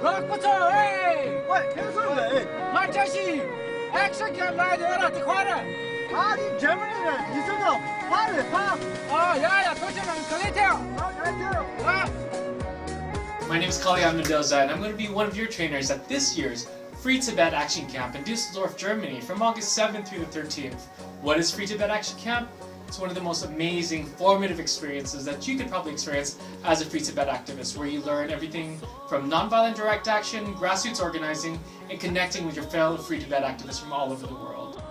박부터 에이喂，听说没？ 말자시 액션 캠 라이더라 티kwa라 啊，你这么的人，你这个怕的怕， 야야 도시는 그레이테요 啊，来听。 아 My name is Kalian Mendoza, and I'm going to be one of your trainers at this year's Free Tibet Action Camp in Dusseldorf, Germany from August 7th through the 13th. What is Free Tibet Action Camp? It's one of the most amazing, formative experiences that you could probably experience as a Free Tibet activist, where you learn everything from nonviolent direct action, grassroots organizing, and connecting with your fellow Free Tibet activists from all over the world.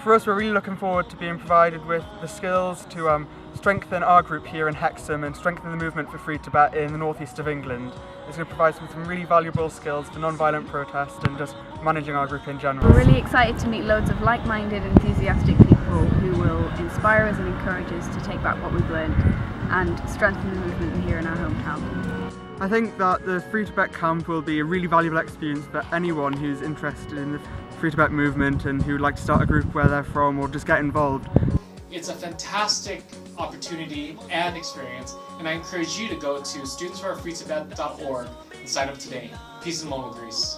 For us, we're really looking forward to being provided with the skills to strengthen our group here in Hexham and strengthen the movement for Free Tibet in the northeast of England. It's going to provide some really valuable skills for non-violent protest and just managing our group in general. We're really excited to meet loads of like-minded, enthusiastic people who will inspire us and encourage us to take back what we've learned and strengthen the movement here in our hometown. I think that the Free Tibet camp will be a really valuable experience for anyone who's interested in the Free Tibet movement and who would like to start a group where they're from or just get involved. It's a fantastic opportunity and experience, and I encourage you to go to studentsforfreetibet.org and sign up today. Peace and Momo Greece.